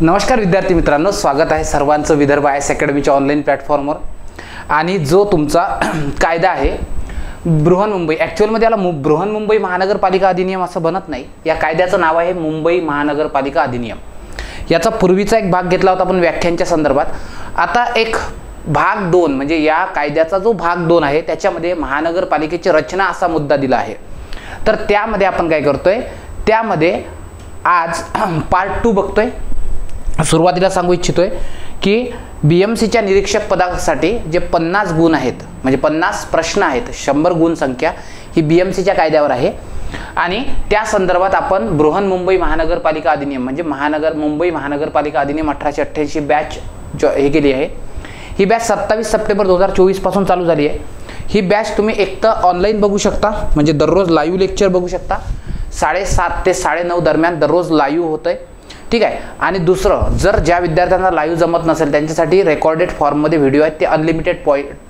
नमस्कार विद्यार्थी मित्रांनो, स्वागत आहे सर्वांचं विदर्भ आयएस अकॅडमीच्या ऑनलाईन प्लॅटफॉर्मवर। आणि जो तुमचा कायदा आहे बृहन्मुंबई, ॲक्च्युअलमध्ये याला बृहन्मुंबई महानगरपालिका अधिनियम असं बनत नाही, या कायद्याचं नाव आहे मुंबई महानगरपालिका अधिनियम। याचा पूर्वीचा एक भाग घेतला होता आपण व्याख्यांच्या संदर्भात। आता एक भाग 2 म्हणजे या कायद्याचा जो भाग 2 आहे त्याच्यामध्ये महानगरपालिकेची रचना असा मुद्दा दिला आहे। तर त्यामध्ये आपण काय करतोय, त्यामध्ये आज पार्ट 2 बघतोय। सुरुवातीला सांगू इच्छितोय की बीएमसीच्या निरीक्षक पदासाठी जे 50 गुण आहेत, म्हणजे 50 प्रश्न आहेत, 100 गुण संख्या ही बीएमसीच्या कायद्यावर आहे। आणि त्या संदर्भात आपण बृहन्मुंबई महानगरपालिका अधिनियम म्हणजे मुंबई महानगरपालिका अधिनियम 1888 बॅच जो हे केली आहे। ही बॅच 27 सप्टेंबर 2024 पासून चालू झाली आहे। ही बॅच तुम्ही एक तर ऑनलाईन बघू शकता, म्हणजे दररोज लाईव्ह लेक्चर बघू शकता, 7:30 ते 9:30 दरम्यान दररोज लाईव्ह होतंय, ठीक आहे। आणि दुसरं, जर ज्या विद्यार्थ्यांना लाईव्ह जमत नसेल त्यांच्यासाठी रेकॉर्डेड फॉर्ममध्ये व्हिडिओ आहेत, ते अनलिमिटेड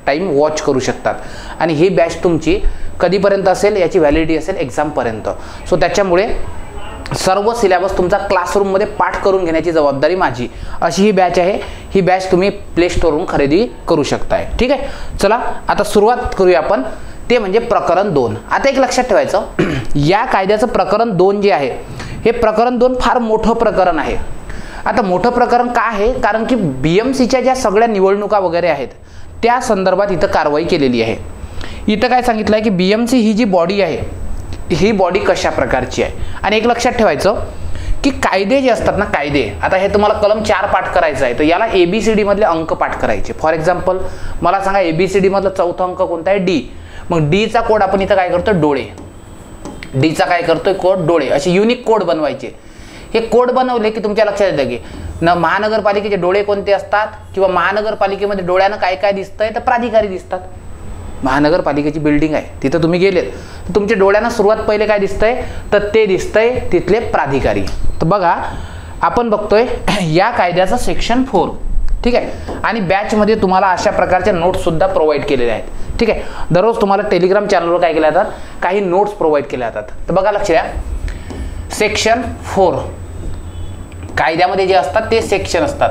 टाइम वॉच करू शकतात। आणि ही बॅच तुमची कधीपर्यंत असेल, याची व्हॅलिडिटी असेल एक्झामपर्यंत। सो त्याच्यामुळे सर्व सिलेबस तुमचा क्लासरूममध्ये पाठ करून घेण्याची जबाबदारी माझी, अशी ही बॅच आहे। ही बॅच तुम्ही प्ले स्टोरवरून खरेदी करू शकताय, ठीक आहे। चला आता सुरुवात करूया आपण, ते म्हणजे प्रकरण 2। आता एक लक्षात ठेवायचं, या कायद्याचं प्रकरण 2 जे आहे हे प्रकरण 2 फार मोठं प्रकरण आहे। आता मोठं प्रकरण का आहे, कारण की बीएमसीच्या ज्या सगळ्या निवडणुका वगैरे आहेत त्या संदर्भात इथं कारवाई केलेली आहे। इथं काय सांगितलं आहे की बीएमसी ही जी बॉडी आहे ही बॉडी कशा प्रकारची आहे। आणि एक लक्षात ठेवायचं की कायदे जे असतात ना, कायदे, आता हे तुम्हाला कलम 4 पाठ करायचं आहे, तर याला ABCD मधले अंक पाठ करायचे। फॉर एक्झाम्पल मला सांगा ABCD मधला चौथा अंक कोणता आहे, D। मग D चा कोड आपण इथं काय करतो, डोळे। D चा काय करतोय कोड, डोळे। असे युनिक कोड बनवायचे। हे कोड बनवले की तुमच्या लक्षात येतं की महानगरपालिकेचे डोळे कोणते असतात, किंवा महानगरपालिकेमध्ये डोळ्यानं काय काय दिसतंय, तर प्राधिकारी दिसतात। महानगरपालिकेची बिल्डिंग आहे, तिथं तुम्ही गेलेत तर तुमच्या डोळ्यांना सुरुवात पहिले काय दिसतंय, तर ते दिसतंय तिथले प्राधिकारी। तर बघा आपण बघतोय या कायद्याचा सेक्शन 4, ठीक आहे। आणि बॅचमध्ये तुम्हाला अशा प्रकारच्या नोट्स सुद्धा प्रोव्हाइड केलेल्या आहेत, ठीक आहे। दररोज तुम्हाला टेलिग्राम चॅनलवर काय केल्या जातात, काही नोट्स प्रोव्हाइड केल्या जातात। तर बघा लक्ष द्या, सेक्शन 4 कायद्यामध्ये जे असतात ते सेक्शन असतात,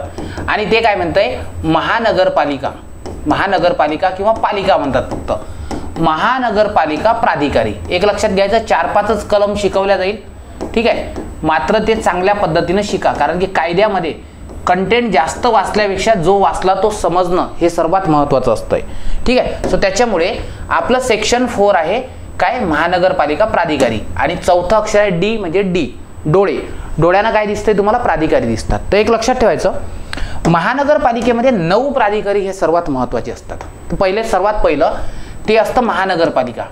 आणि ते काय म्हणतंय, महानगरपालिका किंवा पालिका म्हणतात फक्त, महानगरपालिका प्राधिकारी। एक लक्षात घ्यायचं, 4-5च कलम शिकवल्या जाईल, ठीक आहे। मात्र ते चांगल्या पद्धतीने शिका, कारण की कायद्यामध्ये कंटेंट जास्त वाचल्यापेक्षा जो वाचला तो समजणं हे सर्वात महत्त्वाचं असतंय, ठीक आहे। सो त्याच्यामुळे आपलं सेक्शन 4 आहे काय, महानगरपालिका प्राधिकारी। आणि चौथा अक्षर आहे D म्हणजे D, डोळे। डोळ्यानं काय दिसतंय तुम्हाला, प्राधिकारी दिसतात। तर एक लक्षात ठेवायचं, महानगरपालिकेमध्ये 9 प्राधिकारी हे सर्वात महत्त्वाचे असतात। तर सर्वात पहिलं ते असतं महानगरपालिका।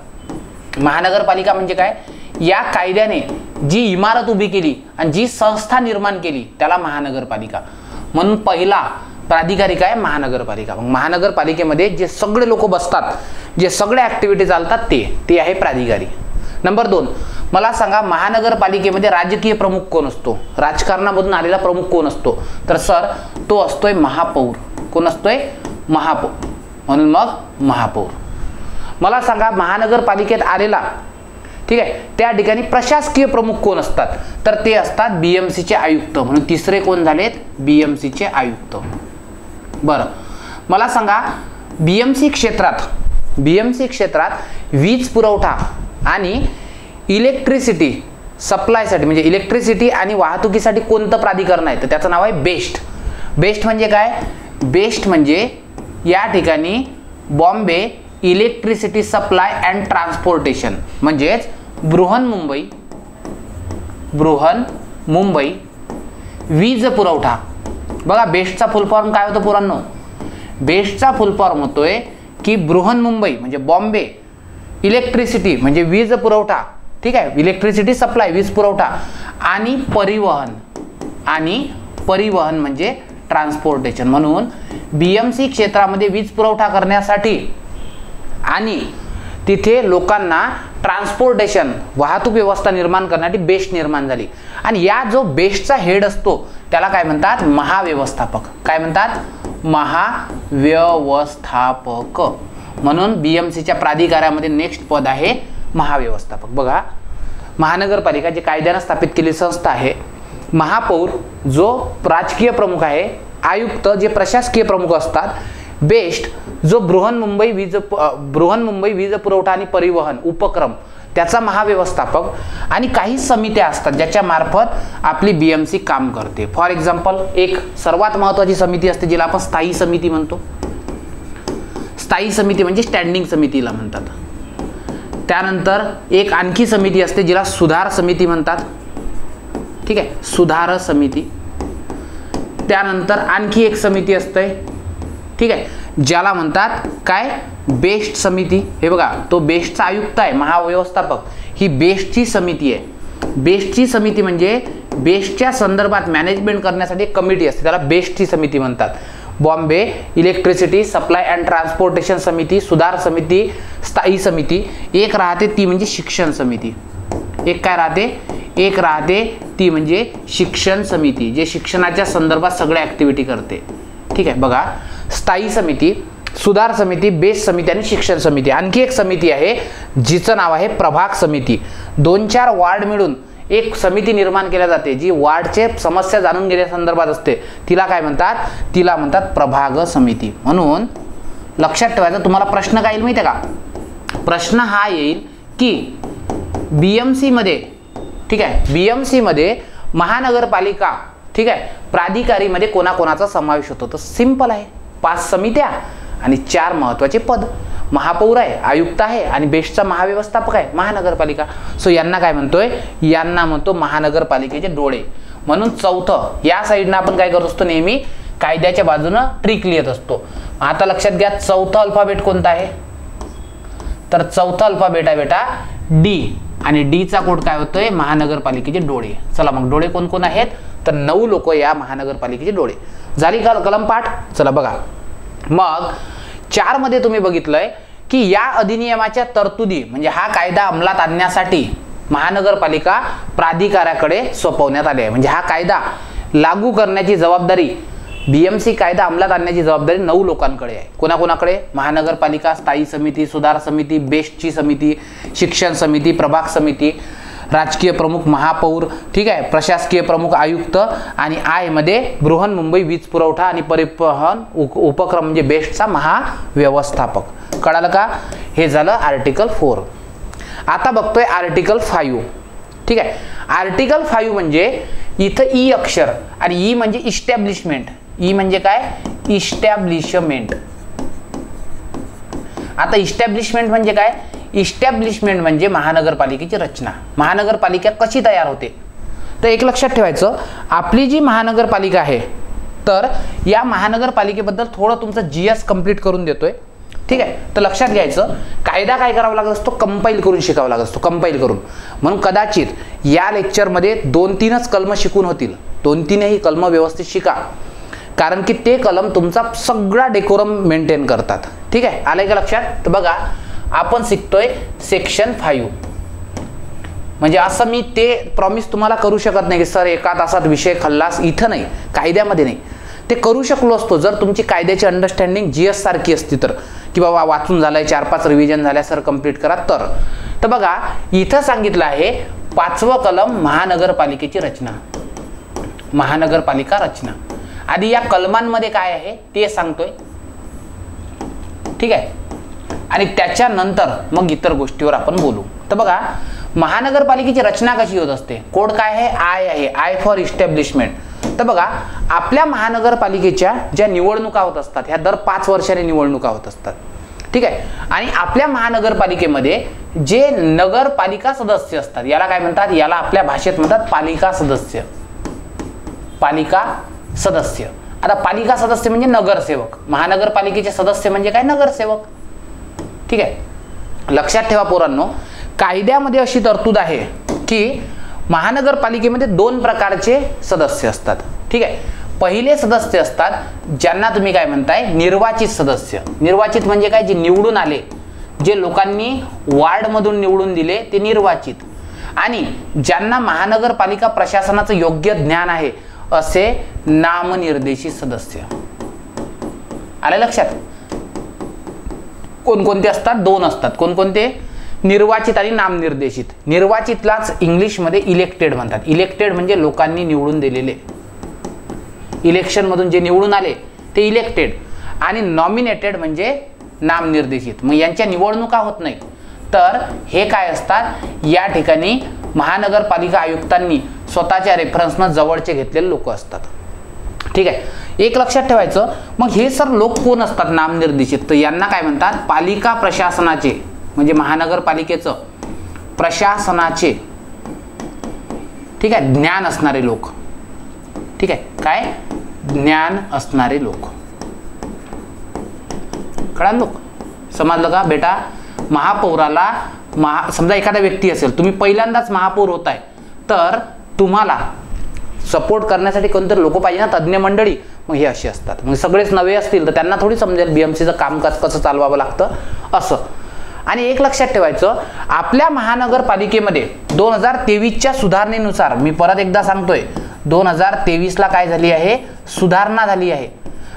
महानगरपालिका म्हणजे काय, या कायद्याने जी इमारत उभी केली आणि जी संस्था निर्माण केली त्याला महानगरपालिका म्हणून पहिला प्राधिकारी काय, महानगरपालिका। मग महानगरपालिकेमध्ये जे सगळे लोक बसतात, जे सगळे ऍक्टिव्हिटी चालतात ते आहे प्राधिकारी। नंबर 2, मला सांगा महानगरपालिकेमध्ये राजकीय प्रमुख कोण असतो, राजकारणामधून आलेला प्रमुख कोण असतो, तर सर तो असतोय महापौर। कोण असतोय, महापौर, म्हणून मग महापौर। मला सांगा महानगरपालिकेत आलेला, ठीक आहे, त्या ठिकाणी प्रशासकीय प्रमुख कोण असतात, तर ते असतात बीएमसीचे आयुक्त, म्हणून तिसरे कोण झालेत, बीएमसीचे आयुक्त। बरं मला सांगा बीएमसी क्षेत्रात वीज पुरवठा आणि इलेक्ट्रिसिटी सप्लायसाठी म्हणजे इलेक्ट्रिसिटी आणि वाहतुकीसाठी कोणतं प्राधिकरण आहे, तर त्याचं नाव आहे बेस्ट। बेस्ट म्हणजे काय, बेस्ट म्हणजे या ठिकाणी Bombay electricity supply and transportation, म्हणजेच बृहन्मुंबई वीज पुरवठा। बघा बेस्टचा फुल फॉर्म काय होतो पोरांनो, बेस्टचा फुल फॉर्म होतोय की बृहन्मुंबई म्हणजे बॉम्बे इलेक्ट्रिसिटी म्हणजे वीज पुरवठा, ठीक आहे, इलेक्ट्रिसिटी सप्लाय वीज पुरवठा, आणि परिवहन म्हणजे ट्रान्सपोर्टेशन। म्हणून बीएमसी क्षेत्रामध्ये वीज पुरवठा करण्यासाठी आणि तिथे लोकांना ट्रान्सपोर्टेशन वाहतूक व्यवस्था निर्माण करण्यासाठी बेस्ट निर्माण झाली। आणि या जो बेस्टचा हेड असतो त्याला काय म्हणतात, महाव्यवस्थापक। काय म्हणतात, महाव्यवस्थापक। म्हणून बीएमसीच्या प्राधिकाऱ्यामध्ये नेक्स्ट पद आहे महाव्यवस्थापक। बघा महानगरपालिका जी कायद्याने स्थापित केलेली संस्था आहे, महापौर जो राजकीय प्रमुख आहे, आयुक्त जे प्रशासकीय प्रमुख असतात, बेस्ट जो बृहन्मुंबई वीज पुरवठा आणि परिवहन उपक्रम त्याचा महाव्यवस्थापक, आणि काही समित्या असतात ज्याच्या मार्फत आपली बीएमसी काम करते. फॉर एक्झाम्पल एक सर्वात महत्त्वाची समिती असते जिला आपण स्थायी समिती म्हणतो. स्थायी समिती म्हणजे स्टँडिंग समितीला म्हणतात. त्यानंतर एक आणखी समिती असते जिला सुधार समिती म्हणतात. ठीक आहे, सुधार समिती. त्यानंतर आणखी एक समिती असते, ठीक आहे, ज्याला म्हणतात काय, बेस्ट समिती. हे बघा, तो बेस्टचा आयुक्त आहे, महाव्यवस्थापक. ही बेस्टची समिती आहे. बेस्टची समिती म्हणजे बेस्टच्या संदर्भात मॅनेजमेंट करण्यासाठी एक कमिटी असते, त्याला बेस्टची समिती म्हणतात. Bombay electricity supply and transportation समिती, सुधार समिती, स्थायी समिती. एक राहते ती म्हणजे शिक्षण समिती. एक काय राहते, एक राहते ती म्हणजे शिक्षण समिती, जे शिक्षणाच्या संदर्भात सगळ्या ऍक्टिव्हिटी करते. ठीक आहे, बघा, स्थायी समिती, सुधार समिती, बेस्ट समिती आणि शिक्षण समिती. आणखी एक समिती आहे जिचं नाव आहे प्रभाग समिती. 2-4 वार्ड मिळून एक समिती निर्माण केल्या जाते जी वार्डचे समस्या जाणून घेण्या संदर्भात असते. तिला काय म्हणतात, तिला म्हणतात प्रभाग समिती. म्हणून लक्षात ठेवायचं, तुम्हाला प्रश्न काय येईल माहिती आहे का, प्रश्न हा येईल की बीएमसी मध्ये, ठीक आहे, बीएमसी मध्ये महानगरपालिका, ठीक आहे, प्राधिकारीमध्ये कोणाकोणाचा समावेश होतो. तर सिंपल आहे, 5 समित्या आणि 4 महत्त्वाचे पद. महापौर आहे, आयुक्त आहे आणि बेस्टचा महाव्यवस्थापक आहे, महानगरपालिका. सो यांना काय म्हणतोय, यांना म्हणतो महानगरपालिकेचे डोळे. म्हणून चौथं या साईडनं आपण काय करत असतो, नेहमी कायद्याच्या बाजूनं ट्रिक लिहित असतो. आता लक्षात घ्या, चौथा अल्फाबेट कोणता आहे, तर चौथा अल्फाबेट आहे बेटा डी, आणि डी चा कोड काय होतोय, महानगरपालिकेचे डोळे. चला मग डोळे कोण कोण आहेत, तर 9 लोक या महानगरपालिकेचे डोळे. झाली का कलम पाठ. चला बघा, मग 4 मध्ये तुम्ही बघितलंय की या अधिनियमाच्या तरतुदी म्हणजे हा कायदा अंमलात आणण्यासाठी महानगरपालिका प्राधिकाऱ्याकडे सोपवण्यात आले आहे. म्हणजे हा कायदा लागू करण्याची जबाबदारी, बीएमसी कायदा अंमलात आणण्याची जबाबदारी 9 लोकांकडे आहे. कोणाकोणाकडे, महानगरपालिका, स्थायी समिती, सुधार समिती, बेस्टची समिती, शिक्षण समिती, प्रभाग समिती, राजकीय प्रमुख महापौर, ठीक आहे, प्रशासकीय प्रमुख आयुक्त, आणि आय मध्ये बृहन्मुंबई वीज पुरवठा आणि परिवहन उपक्रम म्हणजे बेस्टचा महाव्यवस्थापक. कळालं का. हे झालं आर्टिकल 4. आता बघतोय आर्टिकल 5. ठीक आहे, आर्टिकल 5 म्हणजे इथं ई अक्षर, आणि ई म्हणजे इस्टॅब्लिशमेंट. ई म्हणजे काय, इस्टॅब्लिशमेंट. आता इस्टॅब्लिशमेंट म्हणजे काय, इस्टॅब्लिशमेंट म्हणजे महानगरपालिकेची रचना. महानगरपालिका कशी तयार होते, तर एक लक्षात ठेवायचं, आपली जी महानगरपालिका आहे, तर या महानगरपालिकेबद्दल थोडं तुमचं जीएस कंप्लीट करून देतोय. ठीक आहे, तर लक्षात घ्यायचं, कायदा काय करावा लागत असतो, कंपाईल करून शिकावा लागत असतो, कंपाईल करून. म्हणून कदाचित या लेक्चरमध्ये 2-3च कलम शिकून होतील. 2-3ही कलम व्यवस्थित शिका, कारण की ते कलम तुमचा सगळा डेकोरम मेंटेन करतात. ठीक आहे, आलंय का लक्षात. तर बघा, आपण शिकतोय सेक्शन 5. म्हणजे असं मी ते प्रॉमिस तुम्हाला करू शकत नाही की सर एका तासात विषय खल्लास, इथं नाही, कायद्यामध्ये नाही. ते करू शकलो असतो जर तुमची कायद्याची अंडरस्टँडिंग जीएस सारखी असती तर, की बाबा वाचून झालंय, 4-5 रिव्हिजन झाल्या सर कंप्लीट करा तर बघा इथं सांगितलं आहे 5वं कलम महानगरपालिकेची रचना. महानगरपालिका रचना. आधी या कलमांमध्ये काय आहे ते सांगतोय. ठीक आहे, आणि त्याच्यानंतर मग इतर गोष्टीवर आपण बोलू. तर बघा, महानगरपालिकेची रचना कशी होत असते. कोड काय आहे, आय आहे, आय फॉर इस्टॅब्लिशमेंट. तर बघा, आपल्या महानगरपालिकेच्या ज्या निवडणुका होत असतात ह्या दर 5 वर्षांनी निवडणुका होत असतात. ठीक आहे, आणि आपल्या महानगरपालिकेमध्ये जे नगरपालिका सदस्य असतात याला काय म्हणतात, याला आपल्या भाषेत म्हणतात पालिका सदस्य. पालिका सदस्य. आता पालिका सदस्य म्हणजे नगरसेवक, महानगरपालिकेचे सदस्य म्हणजे काय, नगरसेवक. ठीक आहे, लक्षात ठेवा पोरांनो, कायद्यामध्ये अशी तरतूद आहे की महानगरपालिकेमध्ये 2 प्रकारचे सदस्य असतात. ठीक आहे, पहिले सदस्य असतात ज्यांना तुम्ही काय म्हणताय, निर्वाचित सदस्य. निर्वाचित म्हणजे काय, जे निवडून आले, जे लोकांनी वार्डमधून निवडून दिले ते निर्वाचित. आणि ज्यांना महानगरपालिका प्रशासनाचं योग्य ज्ञान आहे असे नामनिर्देशित सदस्य. आले लक्षात. कोणकोणते असतात, 2 असतात. कोणकोणते, निर्वाचित आणि नामनिर्देशित. निर्वाचितलाच इंग्लिशमध्ये इलेक्टेड म्हणतात. इलेक्टेड म्हणजे लोकांनी निवडून दिलेले, इलेक्शन मधून जे निवडून आले ते इलेक्टेड, आणि नॉमिनेटेड म्हणजे नामनिर्देशित. मग यांच्या निवडणुका होत नाही, तर हे काय असतात, या ठिकाणी महानगरपालिका आयुक्तांनी स्वतःच्या रेफरन्सनं जवळचे घेतलेले लोक असतात. ठीक आहे, एक लक्षात ठेवायचं. मग हे सर लोक कोण असतात नामनिर्देशित, तर यांना काय म्हणतात, पालिका प्रशासनाचे म्हणजे महानगरपालिकेचं प्रशासनाचे, ठीक आहे, ज्ञान असणारे लोक. ठीक आहे, काय ज्ञान असणारे लोक. कळालं लोक, समजलं का बेटा. महापौराला समजा एखादा व्यक्ती असेल, तुम्ही पहिल्यांदाच महापौर होताय, तर तुम्हाला सपोर्ट करण्यासाठी कोणतरी लोक पाहिजे ना, तज्ज्ञ मंडळी. मग हे असे असतात. मग सगळेच नवे असतील तर त्यांना थोडी समजेल बीएमसीचं कामकाज कसं चालवावं लागतं असं. आणि एक लक्षात ठेवायचं, आपल्या महानगरपालिकेमध्ये 2023च्या सुधारणेनुसार, मी परत एकदा सांगतोय, 2023ला काय झाली आहे, सुधारणा झाली आहे.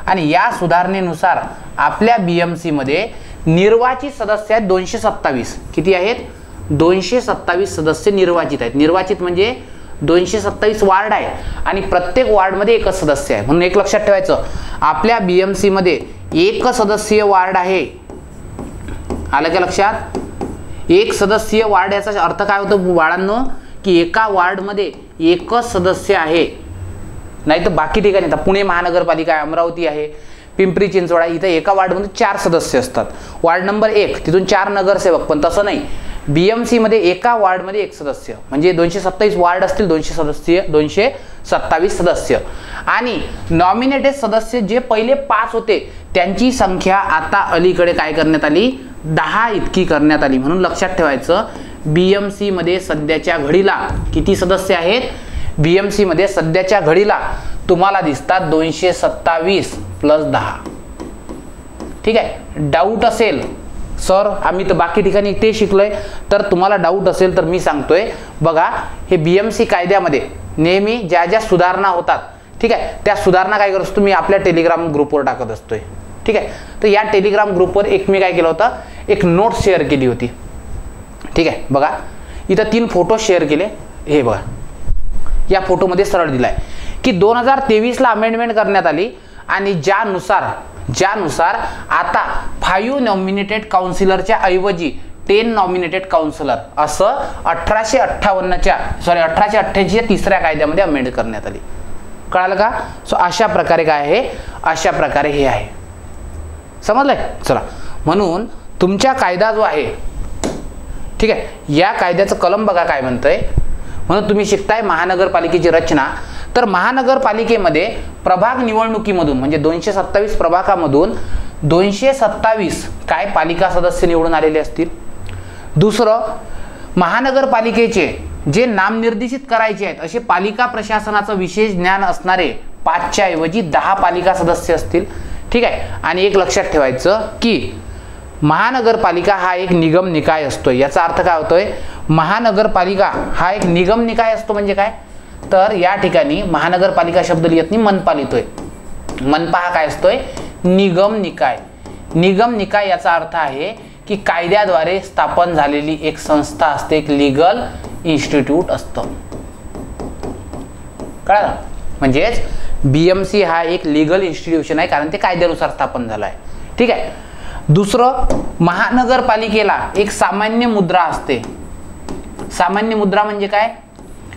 आणि या सुधारणेनुसार आपल्या बीएमसी मध्ये निर्वाचित सदस्य आहेत 227. किती आहेत, 227 सदस्य निर्वाचित आहेत. निर्वाचित म्हणजे 227 वार्ड आहे आणि प्रत्येक वार्डमध्ये एकच सदस्य आहे. म्हणून एक लक्षात ठेवायचं, आपल्या बीएमसी मध्ये एक सदस्यीय वार्ड आहे. आलं का लक्षात, एक सदस्यीय वार्ड याचा अर्थ काय होतो बाळांनो, की एका वार्डमध्ये एकच सदस्य आहे. नाही तर बाकी ठिकाणी, आता पुणे महानगरपालिका आहे, अमरावती आहे, पिंपरी चिंचवड आहे, इथं एका वार्डमध्ये 4 सदस्य असतात. वार्ड नंबर 1 तिथून 4 नगरसेवक. पण तसं नाही, बीएमसी मध्ये एका वार्डमध्ये एक सदस्य, म्हणजे 227 वार्ड असतील, 227 सदस्य. आणि नॉमिनेटेड सदस्य जे पहिले 5 होते त्यांची संख्या आता अलीकडे काय करण्यात आली, 10 इतकी करण्यात आली. म्हणून लक्षात ठेवायचं, बीएमसी मध्ये सध्याच्या घडीला किती सदस्य आहेत, बीएमसी मध्ये सध्याच्या घडीला तुम्हाला दिसतात 227 प्लस 10. ठीक आहे, डाऊट असेल सर आम्ही तर बाकी ठिकाणी ते शिकलोय, तर तुम्हाला डाऊट असेल तर मी सांगतोय, बघा हे बीएमसी कायद्यामध्ये नेहमी ज्या ज्या सुधारणा होतात, ठीक आहे, त्या सुधारणा काय करतो मी आपल्या टेलिग्राम ग्रुपवर टाकत असतोय. ठीक आहे, तर या टेलिग्राम ग्रुपवर एक मी काय केलं होतं, एक नोट शेअर केली होती. ठीक आहे, बघा इथं 3 फोटो शेअर केले. हे बघा, या फोटोमध्ये सरळ दिलाय की 2023ला अमेंडमेंट करण्यात आली आणि ज्यानुसार आता 5 नॉमिनेटेड काउन्सिलरच्या ऐवजी 10 नॉमिनेटेड काउन्सिलर असं 1888च्या 3ऱ्या कायद्यामध्ये अमेंड करण्यात आली. कळालं का. सो अशा प्रकारे काय आहे, अशा प्रकारे हे आहे. समजलंय. चला, म्हणून तुमच्या कायदा जो आहे, ठीक आहे, या कायद्याचं कलम बघा काय म्हणतंय. म्हणून तुम्ही शिकताय महानगरपालिकेची रचना. तर महानगरपालिकेमध्ये प्रभाग निवडणुकीमधून म्हणजे 227 प्रभागामधून 227 काय पालिका सदस्य निवडून आलेले असतील. दुसरं, महानगरपालिकेचे जे नामनिर्देशित करायचे आहेत असे पालिका प्रशासनाचं विशेष ज्ञान असणारे 5च्या ऐवजी 10 पालिका सदस्य असतील. ठीक आहे, आणि एक लक्षात ठेवायचं की महानगरपालिका हा एक निगम निकाय असतोय. याचा अर्थ काय होतोय, महानगरपालिका हा एक निगम निकाय असतो. म्हणजे काय, तर या ठिकाणी महानगरपालिका शब्द लिहित नाही, मनपा लिहितोय. मनपा हा काय असतोय, निगम निकाय. निगम निकाय याचा अर्थ आहे की कायद्याद्वारे स्थापन झालेली एक संस्था असते, एक लीगल इन्स्टिट्यूट असतं. कळलं. म्हणजेच बीएमसी हा एक लीगल इन्स्टिट्यूशन आहे, कारण ते कायद्यानुसार स्थापन झालं आहे. ठीक आहे. दुसरं, महानगरपालिकेला एक सामान्य मुद्रा असते. सामान्य मुद्रा म्हणजे काय,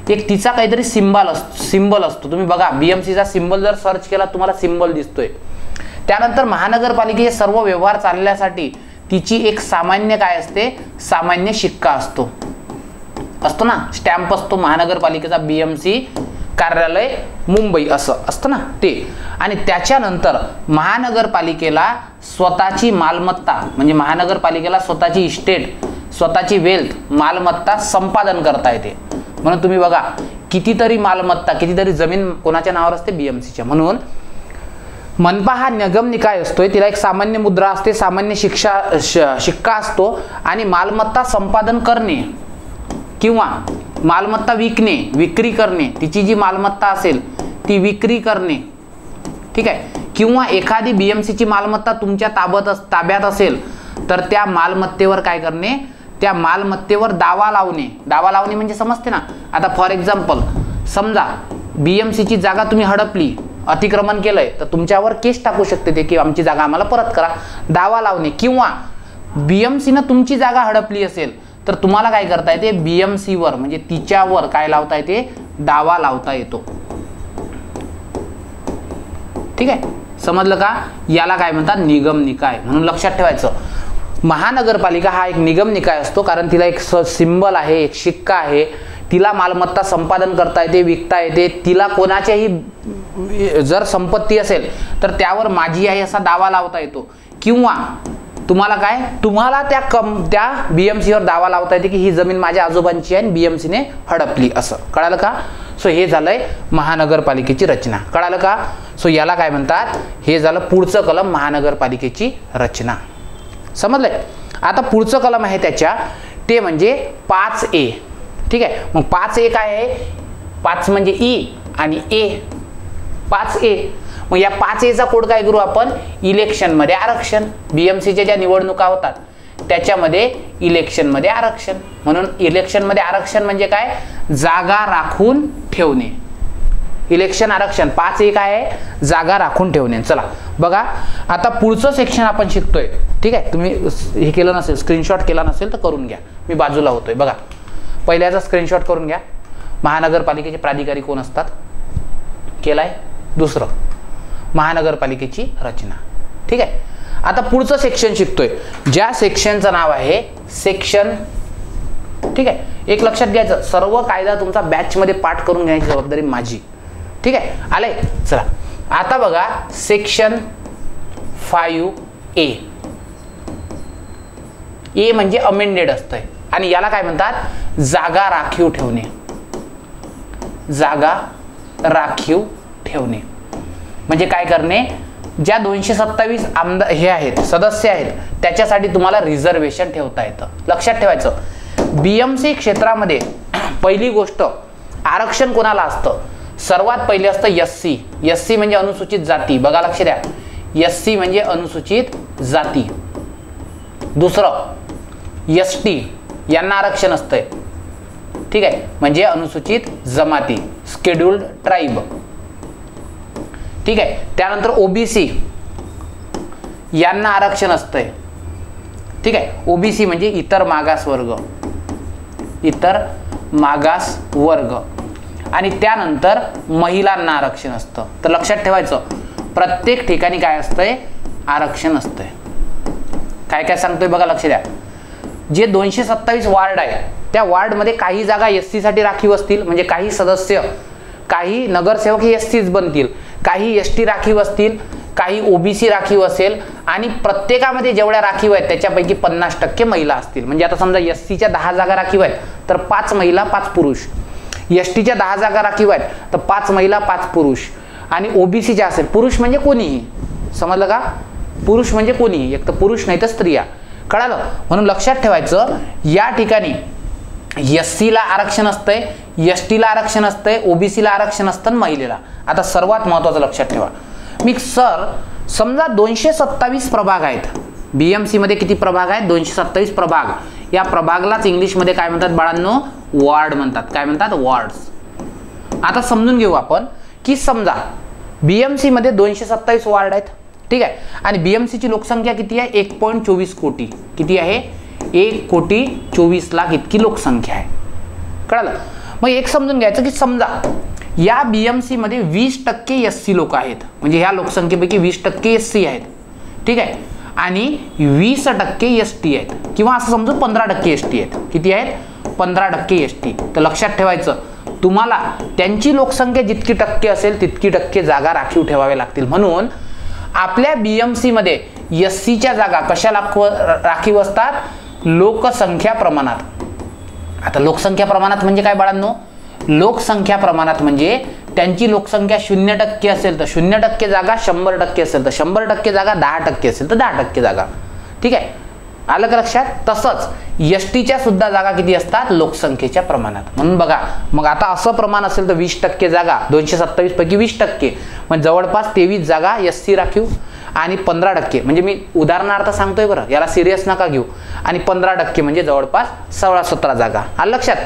एक तिचा काहीतरी सिंबल असतो. तुम्ही बघा बीएमसीचा सिंबल जर सर्च केला तुम्हाला सिंबल दिसतोय. त्यानंतर महानगरपालिकेचे सर्व व्यवहार चालण्यासाठी तिची एक सामान्य काय असते, सामान्य शिक्का असतो ना, स्टॅम्प असतो महानगरपालिकेचा, बीएमसी कार्यालय मुंबई असं असतं ना ते. आणि त्याच्यानंतर महानगरपालिकेला स्वतःची मालमत्ता म्हणजे महानगरपालिकेला स्वतःची इस्टेट, स्वतःची वेल्थ मालमत्ता संपादन करता येते. म्हणून तुम्ही बघा कितीतरी मालमत्ता, कितीतरी जमीन कोणाच्या नावावर असते, बीएमसीच्या. म्हणून मनपा हा निगम निकाय असतोय, तिला एक सामान्य मुद्रा असते, सामान्य शिक्का असतो आणि मालमत्ता संपादन करणे किंवा मालमत्ता विक्री करणे, तिची जी मालमत्ता असेल ती विक्री करणे. ठीक आहे. किंवा एखादी बीएमसीची मालमत्ता तुमच्या ताब्यात असेल तर त्या मालमत्तेवर काय करणे, त्या मालमत्तेवर दावा लावणे. दावा लावणे म्हणजे समजते ना. आता फॉर एक्झाम्पल समजा BMCची जागा तुम्ही हडपली, अतिक्रमण केलंय, तर तुमच्यावर केस टाकू शकते ते की आमची जागा आम्हाला परत करा. दावा लावणे. किंवा BMCनं तुमची जागा हडपली असेल तर तुम्हाला काय करता येते, BMCवर म्हणजे तिच्यावर काय लावता येते, दावा लावता येतो. ठीक आहे, समजलं का. याला काय म्हणतात, निगम निकाय. म्हणून लक्षात ठेवायचं, महानगरपालिका हा एक निगम निकाय असतो, कारण तिला एक सिंबल आहे, एक शिक्का आहे, तिला मालमत्ता संपादन करता येते, विकता येते. तिला कोणाच्याही जर संपत्ती असेल तर त्यावर माझी आहे असा दावा लावता येतो. किंवा तुम्हाला काय, तुम्हाला त्या BMCवर दावा लावता येते की ही जमीन माझ्या आजोबांची आहे आणि BMCने हडपली, असं. कळालं का. सो हे झालंय महानगरपालिकेची रचना. कळालं का. सो याला काय म्हणतात, हे झालं पुढचं कलम, महानगरपालिकेची रचना. समजलंय. आता पुढचं कलम आहे त्याच्या, ते म्हणजे 5A. ठीक आहे, मग 5A काय आहे, 5 म्हणजे E आणि A, 5A. मग या 5A कोड काय करू आपण, इलेक्शन मध्ये आरक्षण. BMCच्या ज्या निवडणुका होतात त्याच्यामध्ये इलेक्शन मध्ये आरक्षण. म्हणून इलेक्शन मध्ये आरक्षण म्हणजे काय, जागा राखून ठेवणे. इलेक्शन आरक्षण 5A काय आहे, जागा राखून ठेवणे. चला बघा, आता पुढचं सेक्शन आपण शिकतोय. ठीक आहे, तुम्ही हे केलं नसेल, स्क्रीनशॉट केला नसेल तर करून घ्या, मी बाजूला होतोय. बघा, पहिल्याचा स्क्रीनशॉट करून घ्या. महानगरपालिकेचे प्राधिकारी कोण असतात, केलाय. दुसरं, महानगरपालिकेची रचना. ठीक आहे, आता पुढचं सेक्शन शिकतोय, ज्या सेक्शनचं नाव आहे सेक्शन. ठीक आहे, एक लक्षात घ्यायचं, सर्व कायदा तुमचा बॅच मध्ये पाठ करून घ्यायची जबाबदारी माझी. ठीक आहे, आलंय. चला आता बघा, सेक्शन 5A. ए म्हणजे अमेंडेड असतंय आणि याला काय म्हणतात, जागा राखीव ठेवणे. जागा राखीव ठेवणे म्हणजे काय करणे, ज्या 227 आमदार हे आहेत, सदस्य आहेत, त्याच्यासाठी तुम्हाला रिझर्वेशन ठेवता येतं. लक्षात ठेवायचं, BMC क्षेत्रामध्ये पहिली गोष्ट, आरक्षण कोणाला असतं, सर्वात पहिले असतं SC. SC म्हणजे अनुसूचित जाती. बघा लक्ष द्या, SC म्हणजे अनुसूचित जाती. दुसरं ST, यांना आरक्षण असतंय. ठीक आहे, म्हणजे अनुसूचित जमाती, शेड्यूल्ड ट्राइब. ठीक आहे, त्यानंतर OBC, यांना आरक्षण असतंय. ठीक आहे, OBC म्हणजे इतर मागास वर्ग, इतर मागास वर्ग. आणि त्यानंतर महिलांना आरक्षण असतं. तर लक्षात ठेवायचं, प्रत्येक ठिकाणी काय असतंय, आरक्षण असतंय. काय काय सांगतोय बघा, लक्ष द्या. जे 227 वार्ड आहे त्या वार्डमध्ये काही जागा SC साठी राखीव असतील, म्हणजे काही सदस्य, काही नगरसेवक हे SCच बनतील, काही ST राखीव असतील, काही OBC राखीव असेल, आणि प्रत्येकामध्ये जेवढ्या राखीव आहेत त्याच्यापैकी 50% महिला असतील. म्हणजे आता समजा SCच्या 10 जागा राखीव आहेत तर 5 महिला 5 पुरुष, STच्या 10 जागा राखीव आहेत तर 5 महिला 5 पुरुष, आणि OBCच्या असेल, पुरुष म्हणजे कोणीही. समजलं का, पुरुष म्हणजे कोणीही, एक तर पुरुष नाही तर स्त्रिया. कळालं. म्हणून लक्षात ठेवायचं, या ठिकाणी SC ला आरक्षण असतंय, ST ला आरक्षण असतंय, OBC ला आरक्षण असतं, महिलेला. आता सर्वात महत्वाचं लक्षात ठेवा, मी सर समजा 227 प्रभाग आहेत, BMC मध्ये किती प्रभाग आहेत, 227 प्रभाग. या प्रभागलाच इंग्लिशमध्ये काय म्हणतात बाळांनो, वॉर्ड म्हणतात. काय म्हणतात, वॉर्ड्स. आता समजून घेऊ आपण की समजा BMC मध्ये 227 वॉर्ड आहेत. ठीक आहे, आणि BMCची लोकसंख्या किती आहे, 1.24 कोटी. किती आहे, 1,24,00,000 इतकी लोकसंख्या आहे. कळलं. मग एक समजून घ्यायचं की समजा या BMC मध्ये 20% SC लोक आहेत, म्हणजे ह्या लोकसंख्येपैकी 20% SC आहेत. ठीक आहे, आणि 20% ST आहेत, किंवा असं समजू 15% ST आहेत. किती आहेत, 15% ST. तर लक्षात ठेवायचं, तुम्हाला त्यांची लोकसंख्या जितकी टक्के असेल तितकी टक्के जागा राखीव ठेवाव्या लागतील. म्हणून आपल्या BMC मध्ये SCच्या जागा कशा राखीव असतात, लोकसंख्या प्रमाणात. आता लोकसंख्या प्रमाणात म्हणजे काय बाळांनो, लोकसंख्या प्रमाणात म्हणजे त्यांची लोकसंख्या 0% असेल तर 0% जागा, 100% असेल तर 100% जागा, 10% असेल तर 10% जागा. ठीक आहे, आलं का लक्षात. तसंच STच्या सुद्धा जागा किती असतात, लोकसंख्येच्या प्रमाणात. म्हणून बघा, मग आता असं प्रमाण असेल तर 20% जागा, 227 पैकी 20%, म्हणजे जवळपास 23 जागा SC राखीव, आणि 15% म्हणजे मी उदाहरणार्थ सांगतोय बरं, याला सिरियस नका घेऊ. आणि 15% म्हणजे जवळपास 16-17 जागा. आलं लक्षात.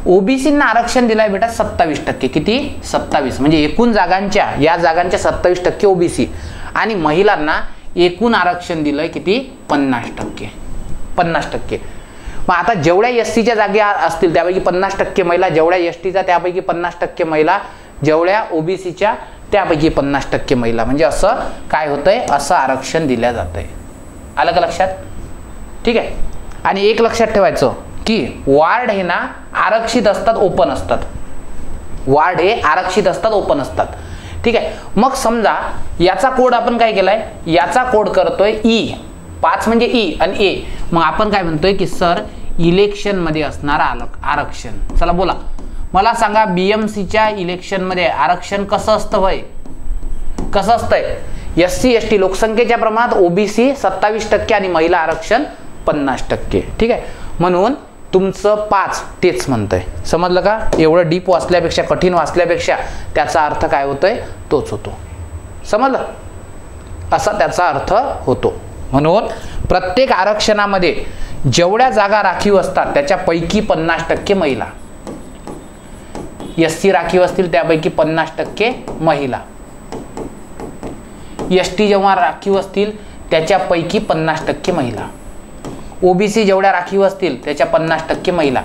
ओबीसींना आरक्षण दिलंय बेटा 27%. किती? 27. म्हणजे एकूण जागांच्या, या जागांच्या 27% ओबीसी. आणि महिलांना एकूण आरक्षण दिलंय किती? 50%. 50%. मग आता जेवढ्या एसटीच्या जागा असतील त्यापैकी 50% महिला, जेवढ्या एसटीचा त्यापैकी 50% महिला, जेवढ्या ओबीसीच्या त्यापैकी 50% महिला. म्हणजे असं काय होतंय? असं आरक्षण दिल्या जातंय. आलं का लक्षात? ठीक आहे. आणि एक लक्षात ठेवायचं की वार्ड हे ना आरक्षित असतात, ओपन असतात. वार्ड हे आरक्षित असतात, ओपन असतात. ठीक आहे. मग समजा याचा कोड आपण काय केलाय? याचा कोड करतोय ई. 5 म्हणजे ई आणि ए. मग आपण काय म्हणतोय की सर इलेक्शन मध्ये असणार आरक्षण. चला बोला, मला सांगा बीएमसीच्या इलेक्शन मध्ये आरक्षण कसं असतं? भाई कसं असतंय? एससी एसटी लोकसंख्येच्या प्रमाणात ओबीसी 27% आणि महिला आरक्षण 50%. ठीक आहे. म्हणून तुमचं 5 तेच म्हणतंय. समजलं का? एवढं डीप वाचल्यापेक्षा, कठीण वाचल्यापेक्षा त्याचा अर्थ काय होतोय? तोच होतो. समजलं? असा त्याचा अर्थ होतो. म्हणून प्रत्येक आरक्षणामध्ये जेवढ्या जागा राखीव असतात त्याच्यापैकी 50% महिला. एससी राखीव असतील त्यापैकी 50% महिला. एसटी जेव्हा राखीव असतील त्याच्यापैकी 50% महिला. ओबीसी जेवढ्या राखीव असतील त्याच्या 50% महिला.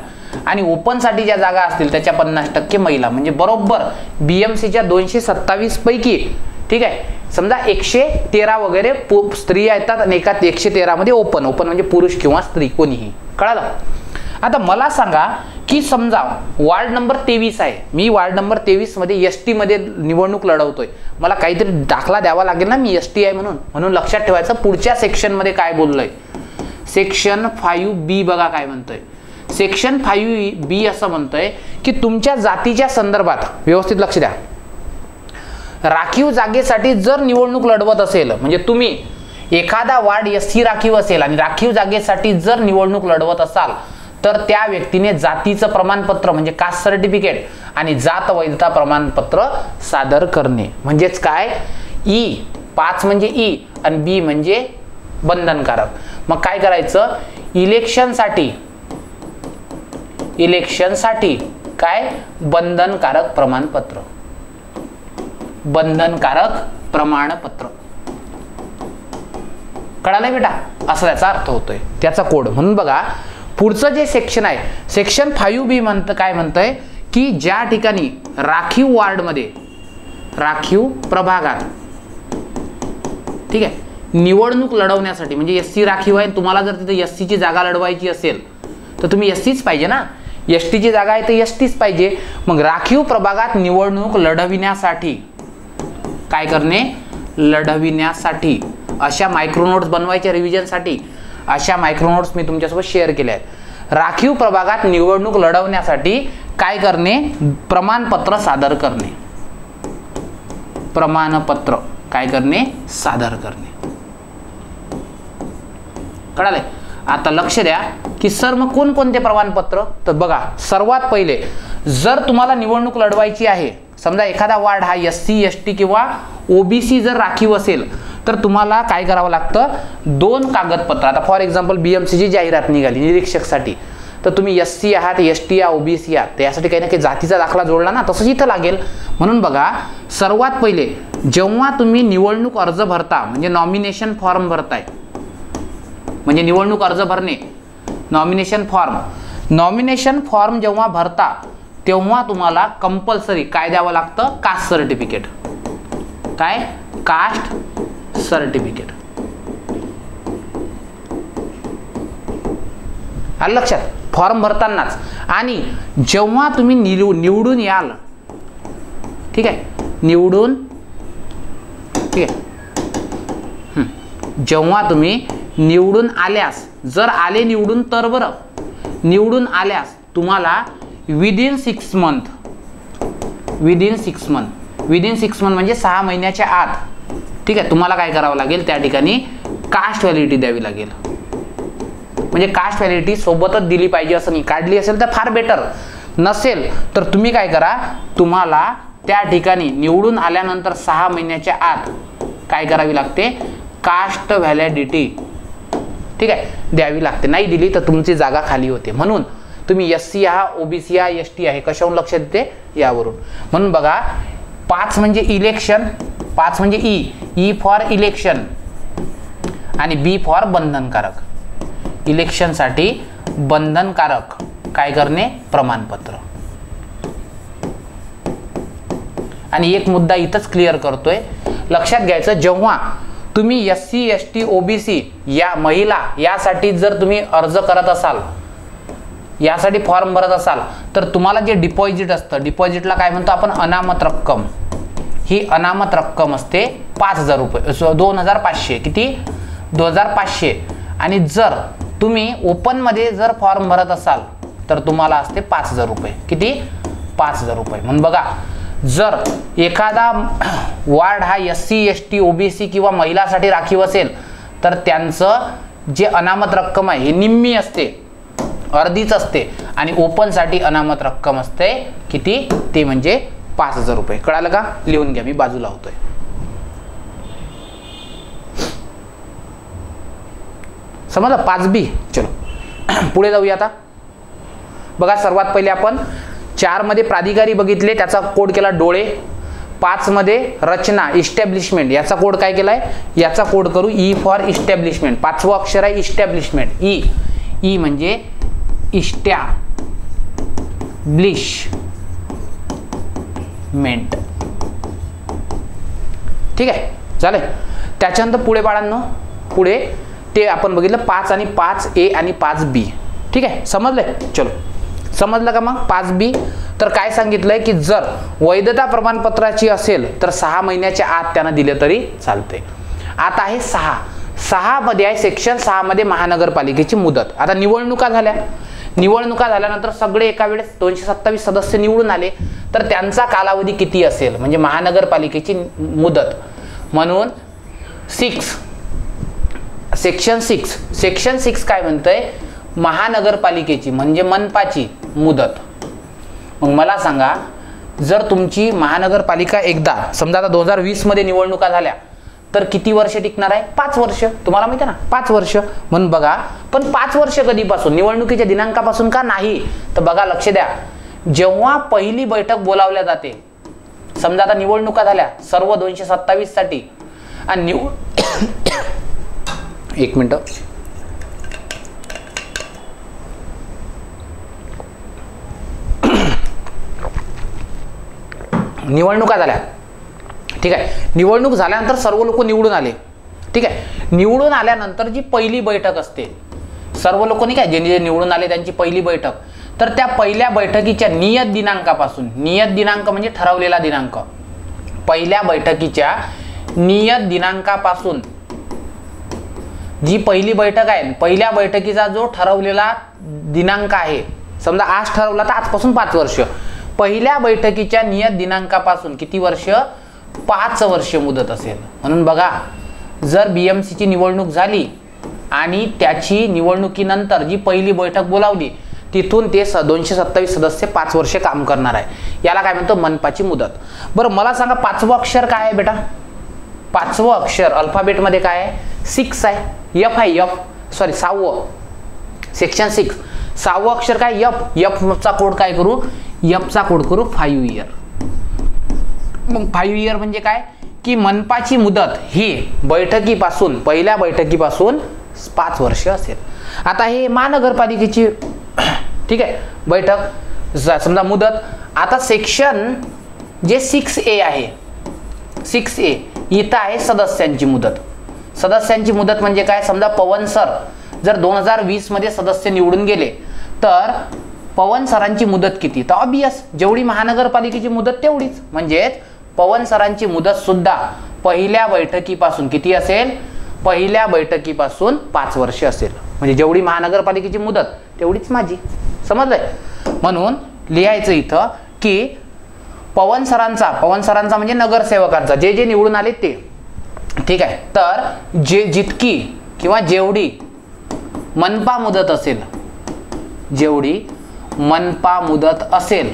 आणि ओपन साठी ज्या जागा असतील त्याच्या 50% महिला. म्हणजे बरोबर बीएमसीच्या 227 पैकी, ठीक आहे, समजा 113 वगैरे स्त्रिया येतात आणि एकात 113 मध्ये ओपन. ओपन म्हणजे पुरुष किंवा स्त्री कोणीही. कळालं? आता मला सांगा की समजा वार्ड नंबर 23 आहे. मी वार्ड नंबर 23 मध्ये एसटी मध्ये निवडणूक लढवतोय. मला काहीतरी दाखला द्यावा लागेल ना, मी एसटी आहे म्हणून. म्हणून लक्षात ठेवायचं पुढच्या सेक्शन मध्ये काय बोललोय. सेक्शन 5B बघा काय म्हणतोय. सेक्शन 5B असं म्हणतोय की तुमच्या जातीच्या संदर्भात, व्यवस्थित लक्ष द्या, राखीव जागेसाठी जर निवडणूक लढवत असेल, म्हणजे तुम्ही एखादा वार्ड एससी राखीव असेल आणि राखीव जागेसाठी जर निवडणूक लढवत असाल तर त्या व्यक्तीने जातीचं प्रमाणपत्र म्हणजे कास्ट सर्टिफिकेट आणि जात वैधता प्रमाणपत्र सादर करणे. म्हणजेच काय? ई 5 म्हणजे ई आणि बी म्हणजे बंधनकारक. मग काय करायचं? इलेक्शनसाठी काय? बंधनकारक प्रमाणपत्र. बंधनकारक प्रमाणपत्र. कळालं बेटा? असा त्याचा अर्थ होतोय, त्याचा कोड. म्हणून बघा पुढचं जे सेक्शन आहे, सेक्शन 5B म्हणतं काय म्हणतंय की ज्या ठिकाणी राखीव वार्डमध्ये, राखीव प्रभागात, ठीक आहे, निवडणूक लढवण्यासाठी, म्हणजे एससी राखीव आहे, तुम्हाला जर तिथे एससीची जागा लढवायची असेल तर तुम्ही एससीच पाहिजे ना. एसटीची जागा आहे तर एसटीच पाहिजे. मग राखीव प्रभागात निवडणूक लढविण्यासाठी काय करणे? लढविण्यासाठी अशा मायक्रोनोट्स बनवायच्या रिव्हिजनसाठी. अशा मायक्रोनोट्स मी तुमच्यासोबत शेअर केल्या आहेत. राखीव प्रभागात निवडणूक लढवण्यासाठी काय करणे? प्रमाणपत्र सादर करणे. प्रमाणपत्र काय करणे? सादर करणे. कळाले? आता लक्ष द्या की सर मग कोणकोणते प्रमाणपत्र? तर बघा, सर्वात पहिले जर तुम्हाला निवडणूक लढवायची आहे, समजा एखादा वार्ड हा एससी एसटी किंवा ओबीसी जर राखीव असेल तर तुम्हाला काय करावं लागतं? 2 कागदपत्र. आता फॉर एक्झाम्पल बीएमसीची जाहिरात निघाली निरीक्षकसाठी, तर तुम्ही एससी आहात, एसटी या ओबीसी आहात, त्यासाठी काही ना काही जातीचा दाखला जोडला ना, तसंच इथं लागेल. म्हणून बघा सर्वात पहिले जेव्हा तुम्ही निवडणूक अर्ज भरता, म्हणजे नॉमिनेशन फॉर्म भरताय, म्हणजे निवडणूक अर्ज भरणे, नॉमिनेशन फॉर्म जेव्हा भरता तेव्हा तुम्हाला कंपल्सरी काय द्यावं लागतं? Caste certificate. काय? Caste certificate. आलं लक्षात? फॉर्म भरतानाच. आणि जेव्हा तुम्ही निवडून याल, ठीक आहे, निवडून, ठीक आहे, जेव्हा तुम्ही निवडून आल्यास, जर आले निवडून तर बरं, निवडून आल्यास तुम्हाला विदिन 6 मंथ म्हणजे 6 महिन्याच्या आत, ठीक आहे, तुम्हाला काय करावं लागेल? त्या ठिकाणी कास्ट व्हॅलिडिटी द्यावी लागेल. म्हणजे कास्ट व्हॅलिडिटी सोबतच दिली पाहिजे असं नाही. काढली असेल तर फार बेटर, नसेल तर तुम्ही काय करा, तुम्हाला त्या ठिकाणी निवडून आल्यानंतर 6 महिन्याच्या आत काय करावी लागते, कास्ट व्हॅलिडिटी, ठीक आहे, द्यावी लागते. नाही दिली तर तुमची जागा खाली होते. म्हणून तुम्ही SC हा, OBC हा, ST आहे, कशावरून लक्षात येते, यावरून. म्हणून बघा 5 म्हणजे इलेक्शन, 5 म्हणजे E फॉर इलेक्शन आणि B फॉर बंधनकारक. इलेक्शनसाठी बंधनकारक काय करणे, प्रमाणपत्र. आणि एक मुद्दा इथंच क्लिअर करतोय, लक्षात घ्यायचं, जेव्हा तुम्ही SC ST OBC या महिला यासाठी जर तुम्ही अर्ज करत असाल, यासाठी फॉर्म भरत असाल, तर तुम्हाला जे डिपॉझिट असतं, डिपॉझिटला काय म्हणतो आपण, अनामत रक्कम. ही अनामत रक्कम असते 5,000 रुपये, 2,500. किती, 2,500. आणि जर तुम्ही ओपनमध्ये जर फॉर्म भरत असाल तर तुम्हाला असते 5,000 रुपये. किती, 5,000 रुपये. म्हणून बघा, जर एखादा वार्ड हा SC ST OBC किंवा महिलासाठी राखीव असेल तर त्यांचं जे अनामत रक्कम आहे हे निम्मी असते, अर्धीच असते. आणि ओपनसाठी अनामत रक्कम असते किती, ते म्हणजे 5,000 रुपये. कळालं का, लिहून घ्या, मी बाजूला होतोय. समजलं, 5B. चलो पुढे जाऊया. आता बघा, सर्वात पहिले आपण 4 मध्ये प्राधिकारी बघितले, त्याचा कोड केला डोळे. 5 मध्ये रचना, इस्टॅब्लिशमेंट, याचा कोड काय केलाय, याचा कोड करू E फॉर इस्टॅब्लिशमेंट. 5वं अक्षर आहे इस्टॅब्लिशमेंट, E म्हणजे इस्टॅब्लिशमेंट. ठीक आहे, झालंय. त्याच्यानंतर पुढे बाळांनो, पुढे ते आपण बघितलं 5 आणि 5A आणि 5B. ठीक आहे, समजलंय. चलो, समजलं का मग 5B. तर काय सांगितलंय की जर वैधता प्रमाणपत्राची असेल तर 6 महिन्याच्या आत त्यांना दिले तरी चालते. आता आहे 6 मध्ये आहे, सेक्शन 6 मध्ये महानगरपालिकेची मुदत. आता निवडणुका झाल्यानंतर सगळे एका वेळेस 227 सदस्य निवडून आले तर त्यांचा कालावधी किती असेल, म्हणजे महानगरपालिकेची मुदत. म्हणून सेक्शन 6 काय म्हणतंय, महानगरपालिकेची म्हणजे मनपाची मुदत. मग मला सांगा, जर तुमची महानगरपालिका एकदा समजा आता 2020 मध्ये निवडणुका झाल्या तर किती वर्ष टिकणार आहे, 5 वर्ष. तुम्हाला माहिती आहे ना, 5 वर्ष. म्हणून बघा, पण 5 वर्ष कधीपासून, निवडणुकीच्या दिनांकापासून का नाही, तर बघा लक्ष द्या, जेव्हा पहिली बैठक बोलावल्या जाते. समजा आता निवडणुका झाल्या सर्व 227 साठी आणि एक मिनिट, निवडणुका झाल्या, ठीक आहे. निवडणूक झाल्यानंतर सर्व लोक निवडून आले, ठीक आहे. निवडून आल्यानंतर जी पहिली बैठक असते, सर्व लोक नाही काय, जे निवडून आले त्यांची पहिली बैठक, तर त्या पहिल्या बैठकीच्या नियत दिनांकापासून, नियत दिनांक म्हणजे ठरवलेला दिनांक, पहिल्या बैठकीच्या नियत दिनांकापासून जी पहिली बैठक आहे, पहिल्या बैठकीचा जो ठरवलेला दिनांक आहे, समजा आज ठरवला तर आजपासून 5 वर्ष, पहिल्या बैठकीच्या नियत दिनांकापासून किती वर्ष, 5 वर्ष मुदत असेल. म्हणून बघा, जर BMC ची निवडणूक झाली आणि त्याची निवडणुकीनंतर जी पहिली बैठक बोलावली तिथून ते 227 सदस्य 5 वर्ष काम करणार आहे, याला काय म्हणतो, मनपाची मुदत. बरं मला सांगा, 5वं अक्षर काय आहे बेटा, 5वं अक्षर अल्फाबेटमध्ये काय आहे, 6 आहे, F आहे, F, सॉरी 6वं, सेक्शन 6 6वं अक्षर काय, F चा कोड काय करू, F चा कोड करू 5 इयर. मग 5 इयर म्हणजे काय, की मनपाची मुदत ही बैठकीपासून, पहिल्या बैठकीपासून 5 वर्ष असेल. आता हे महानगरपालिकेची, ठीक आहे, बैठक समजा मुदत. आता सेक्शन जे 6A आहे, 6A इथं आहे सदस्यांची मुदत. सदस्यांची मुदत म्हणजे काय, समजा पवन सर जर 2020 मध्ये सदस्य निवडून गेले तर पवन सरांची मुदत किती, तर ऑब्वियस जेवढी महानगरपालिकेची मुदत तेवढीच, म्हणजेच पवन सरांची मुदत सुद्धा पहिल्या बैठकीपासून किती असेल, पहिल्या बैठकीपासून 5 वर्ष असेल. म्हणजे जेवढी महानगरपालिकेची मुदत तेवढीच माझी. समजलंय. म्हणून लिहायचं इथं की पवन सरांचा म्हणजे नगरसेवकांचा, जे जे निवडून आले ते, ठीक आहे. तर जितकी किंवा जेवढी मनपा मुदत असेल, जेवढी मनपा मुदत असेल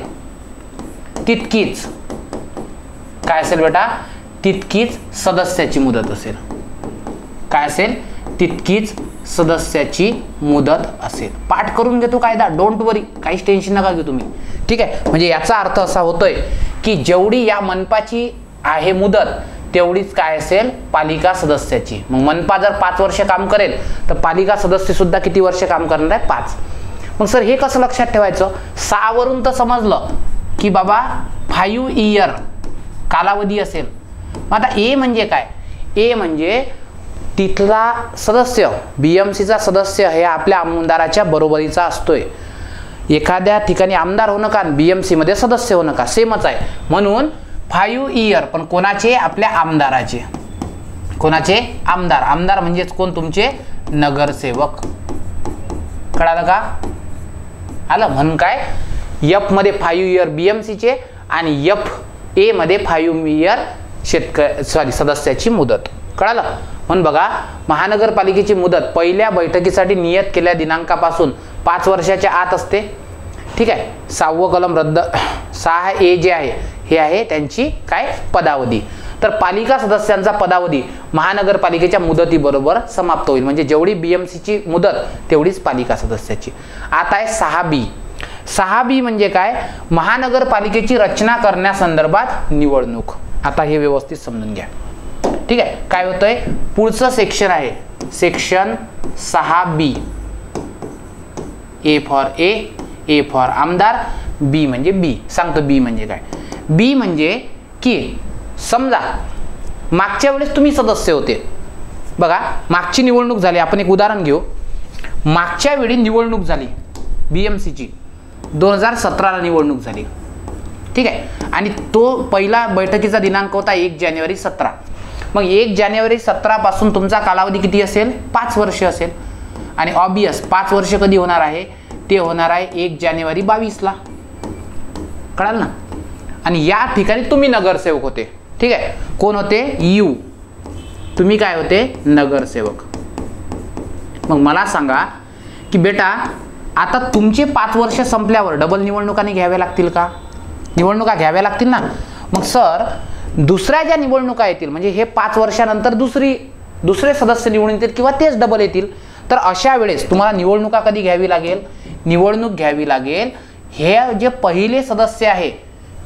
तितकीच काय असेल बेटा, तितकीच सदस्याची मुदत असेल. काय असेल? तितकीच सदस्याची मुदत असेल. पाठ करून घेतो कायदा, डोंट वरी, काहीच टेन्शन नका घेऊ तुम्ही. ठीक आहे, म्हणजे याचा अर्थ असा होतोय की जेवढी या मनपाची आहे मुदत तेवढीच काय असेल? पालिका सदस्याची. मग मनपा जर 5 वर्ष काम करेल तर पालिका सदस्य सुद्धा किती वर्ष काम करणार आहे? 5. मग सर हे कसं लक्षात ठेवायचं? 6 वरून तर समजलं की बाबा 5 इयर कालावधी असेल. मग आता ए म्हणजे काय? ए म्हणजे तिथला सदस्य, BMCचा सदस्य हे आपल्या आमदाराच्या बरोबरीचा असतोय. एखाद्या ठिकाणी आमदार होणं का BMC मध्ये सदस्य होणं का सेमच आहे. म्हणून 5 इयर, पण कोणाचे? आपल्या आमदाराचे. कोणाचे? आमदार. आमदार म्हणजेच कोण? तुमचे नगरसेवक. कळालं का? आलं. म्हणून काय? F मध्ये 5 इयर BMCचे आणि FA मध्ये 5 इयर सदस्याची मुदत. कळालं? म्हणून बघा, महानगरपालिकेची मुदत पहिल्या बैठकीसाठी नियत केलेल्या दिनांकापासून 5 वर्षाच्या आत असते. ठीक आहे. 6वं कलम रद्द. 6A जे आहे हे आहे त्यांची काय? पदावधी. तर पालिका सदस्यांचा पदावधी महानगरपालिकेच्या मुदतीबरोबर समाप्त होईल. म्हणजे जेवढी BMCची मुदत तेवढीच पालिका सदस्याची. आता आहे 6B. 6B म्हणजे काय? महानगरपालिकेची रचना करण्यासंदर्भात निवडणूक. आता हे व्यवस्थित समजून घ्या. ठीक आहे. काय होतंय? पुढचं सेक्शन आहे section 6B. A for A for आमदार, B म्हणजे B. सांगतो B म्हणजे काय? B म्हणजे की समजा मागच्या वेळेस तुम्ही सदस्य होते. बघा, मागची निवडणूक झाली. आपण एक उदाहरण घेऊ. मागच्या वेळी निवडणूक झाली BMCची 2017 ला निवडणूक झाली. ठीक आहे. आणि तो पहिला बैठकीचा दिनांक होता 1 जानेवारी 17. मग 1 जानेवारी 17 पासून तुमचा कालावधी किती असेल? 5 वर्ष असेल. आणि ऑब्वियस 5 वर्ष कधी होणार आहे? ते होणार आहे 1 जानेवारी 22 ला. कळाल ना? आणि या ठिकाणी तुम्ही नगरसेवक होते. ठीक आहे. कोण होते? यू. तुम्ही काय होते? नगरसेवक. मग मला सांगा की बेटा आता तुमचे 5 वर्ष संपल्यावर डबल निवडणुकाने घ्याव्या लागतील का? निवडणुका घ्याव्या लागतील ना. मग सर दुसऱ्या ज्या निवडणुका येतील म्हणजे हे 5 वर्षानंतर दुसरे सदस्य निवडून येतील किंवा तेच डबल येतील. तर अशा वेळेस तुम्हाला निवडणुका कधी घ्यावी लागेल? निवडणूक घ्यावी लागेल हे जे पहिले सदस्य आहे.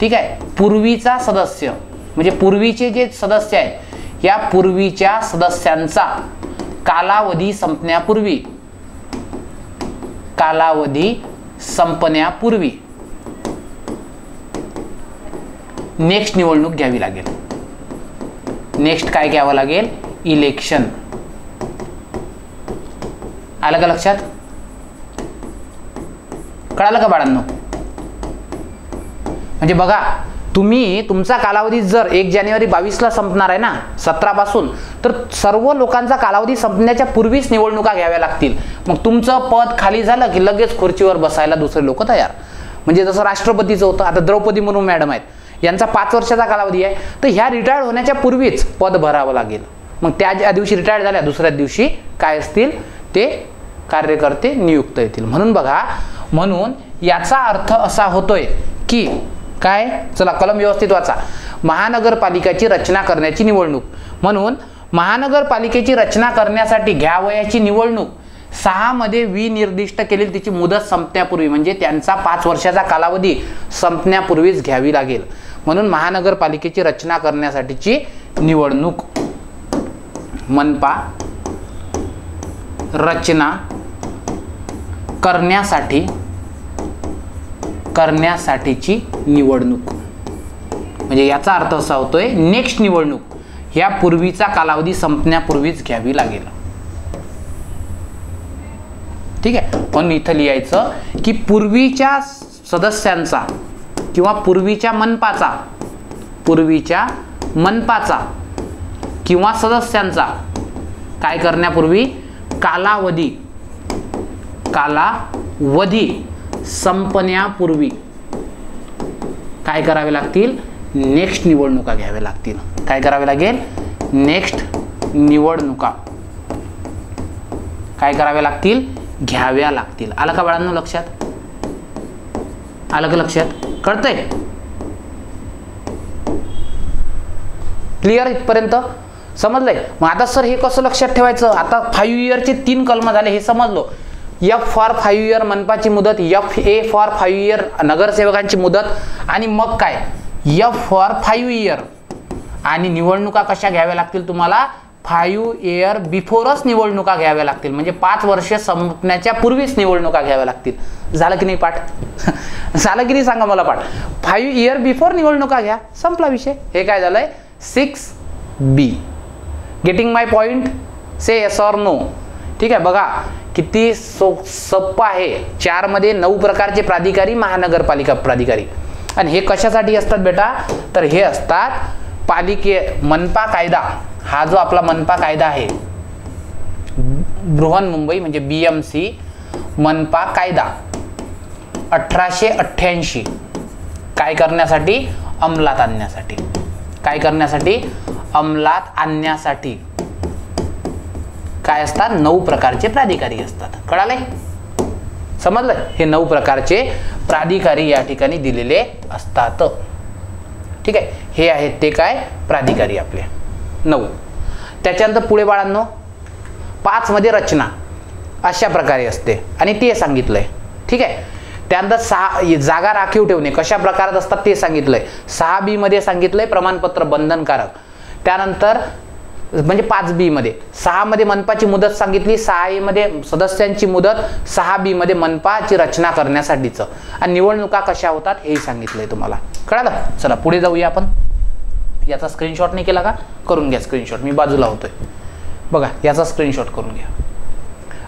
ठीक आहे. पूर्वीचा सदस्य म्हणजे पूर्वीचे जे सदस्य आहेत या पूर्वीच्या सदस्यांचा कालावधी संपण्यापूर्वी नेक्स्ट निवडणूक घ्यावी लागेल. नेक्स्ट काय घ्यावं लागेल? इलेक्शन. आलं का लक्षात? कळालं का बाळांनो? म्हणजे बघा, तुमचा कालावधी जर 1 जानेवारी 22 ला संपणार आहे ना 17 पासून, तर सर्व लोकांचा कालावधी संपण्याच्या पूर्वीच निवडणुका घ्याव्या लागतील. मग तुमचं पद खाली झालं की लगेच खुर्चीवर बसायला दुसरे लोक तयार. म्हणजे जसं राष्ट्रपतीचं होतं. आता द्रौपदी मुर्मू मॅडम आहेत, यांचा 5 वर्षाचा कालावधी आहे. तर ह्या रिटायर्ड होण्याच्या पूर्वीच पद भरावं लागेल. मग त्या ज्या दिवशी रिटायर्ड झाल्या दुसऱ्या दिवशी काय असतील? ते कार्यकर्ते नियुक्त येतील. म्हणून बघा, म्हणून याचा अर्थ असा होतोय की काय? चला कलम व्यवस्थित वाचा. महानगरपालिकेची रचना करण्याची निवडणूक. म्हणून महानगरपालिकेची रचना करण्यासाठी घ्यावयाची निवडणूक 6 मध्ये विनिर्दिष्ट केलेली तिची मुदत संपण्यापूर्वी म्हणजे त्यांचा 5 वर्षाचा कालावधी संपण्यापूर्वीच घ्यावी लागेल. म्हणून महानगरपालिकेची रचना करण्यासाठीची निवडणूक मनपा रचना करण्यासाठीची निवडणूक. म्हणजे याचा अर्थ असा होतोय नेक्स्ट निवडणूक ह्या पूर्वीचा कालावधी संपण्यापूर्वीच घ्यावी लागेल. ठीक आहे. पण इथं लिहायचं की पूर्वीच्या सदस्यांचा किंवा पूर्वीच्या मनपाचा किंवा सदस्यांचा काय करण्यापूर्वी कालावधी संपण्यापूर्वी काय करावे लागतील? नेक्स्ट निवडणुका घ्याव्या लागतील. काय करावे लागेल? नेक्स्ट निवडणुका काय कराव्या लागतील? घ्याव्या लागतील. आलं का बाळांनो लक्षात? आलं का लक्षात? कळतंय? क्लिअर इथपर्यंत समजलंय? मग आता सर हे कसं लक्षात ठेवायचं? आता 5 इयरचे 3 कलम झाले हे समजलो. F फॉर 5 इयर मनपाची मुदत, FA फॉर 5 इयर नगरसेवकांची मुदत, आणि मग काय F फॉर 5 इयर. आणि निवडणुका कशा घ्याव्या लागतील तुम्हाला? 5 इयर बिफोरच निवडणुका घ्याव्या लागतील, म्हणजे 5 वर्ष संपण्याच्या पूर्वीच निवडणुका घ्याव्या लागतील. झालं की नाही पाठ? झालं की नाही सांगा मला पाठ? 5 इयर बिफोर निवडणुका घ्या, संपला विषय. हे काय झालंय? 6B. Getting my point? Say yes or no. ठीक आहे, बघा किती सोप्पं आहे. 4 मध्ये 9 प्रकारचे प्राधिकारी, महानगरपालिका प्राधिकारी. आणि हे कशासाठी असतात बेटा? तर हे असतात मनपा कायदा. हा जो आपला मनपा कायदा आहे, बृहन्मुंबई म्हणजे BMC मनपा कायदा 1888 काय करण्यासाठी? अंमलात आणण्यासाठी. काय करण्यासाठी? अंमलात आणण्यासाठी. काय असतात? 9 प्रकारचे प्राधिकारी असतात. कळाले? समजलं? हे 9 प्रकारचे प्राधिकारी या ठिकाणी दिलेले असतात. ठीक आहे, हे आहेत ते काय? प्राधिकारी आपले 9. त्याच्यानंतर पुढे बाळांनो 5 मध्ये रचना अशा प्रकारे असते आणि ते सांगितलंय. ठीक आहे, त्यानंतर 6 जागा राखीव ठेवणे कशा प्रकारात असतात ते सांगितलंय. 6B मध्ये सांगितलंय प्रमाणपत्र बंधनकारक. त्यानंतर म्हणजे 5B मध्ये 6 मध्ये मनपाची मुदत सांगितली, 6A मध्ये सदस्यांची मुदत, 6B मध्ये मनपाची रचना करण्यासाठीचं, आणि निवडणुका कशा होतात हे सांगितलंय तुम्हाला. कळालं? चला पुढे जाऊया आपण. याचा स्क्रीनशॉट नाही केला का? करून घ्या स्क्रीनशॉट. मी बाजूला होतोय बघा, याचा स्क्रीनशॉट करून घ्या.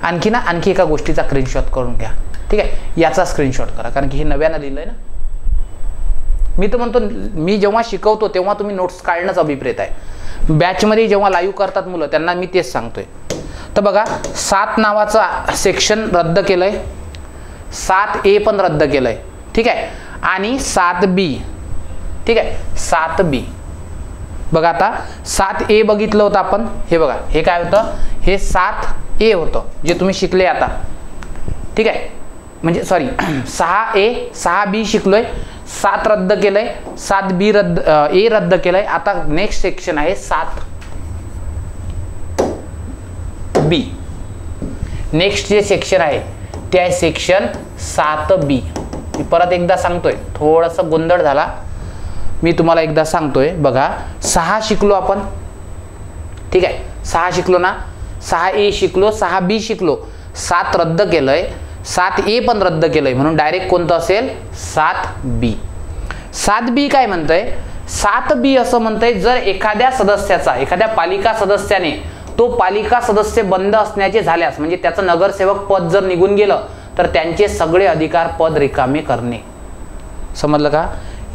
आणखी एका गोष्टीचा स्क्रीनशॉट करून घ्या. ठीक आहे, याचा स्क्रीनशॉट करा, कारण की हे नव्यानं लिहिलंय ना. मी तर म्हणतो, मी जेव्हा शिकवतो तेव्हा तुम्ही नोट्स काढणंच अभिप्रेत आहे. बॅचमध्ये जेव्हा लाईव्ह करतात मुलं त्यांना मी तेच सांगतोय. तर बघा 7 नावाचा सेक्शन रद्द केलंय, 7A पण रद्द केलंय. ठीक आहे, आणि 7B. ठीक आहे, 7B बघा. आता 7A बघितलं होतं आपण. हे बघा, हे काय होतं? हे 7A होतं जे तुम्ही शिकले आता. ठीक आहे, म्हणजे सॉरी 6A 6B शिकलोय, 7 रद्द केलंय, 7B A रद्द केलंय. आता नेक्स्ट सेक्शन आहे 7B. नेक्स्ट जे सेक्शन आहे ते आहे सेक्शन 7B. मी परत एकदा सांगतोय, थोडासा गोंधळ झाला, मी तुम्हाला एकदा सांगतोय. बघा 6 शिकलो आपण. ठीक आहे, 6 शिकलो ना, 6A शिकलो, 6B शिकलो, 7 रद्द केलंय, 7A पण रद्द केलंय, म्हणून डायरेक्ट कोणतं असेल? 7B. 7B काय म्हणतंय? 7B असं म्हणतंय, जर एखाद्या सदस्याचा, एखाद्या पालिका सदस्याने तो पालिका सदस्य बंद असण्याचे झाल्यास, म्हणजे त्याचं नगरसेवक पद जर निघून गेलं तर त्यांचे सगळे अधिकार पद रिकामे करणे. समजलं का?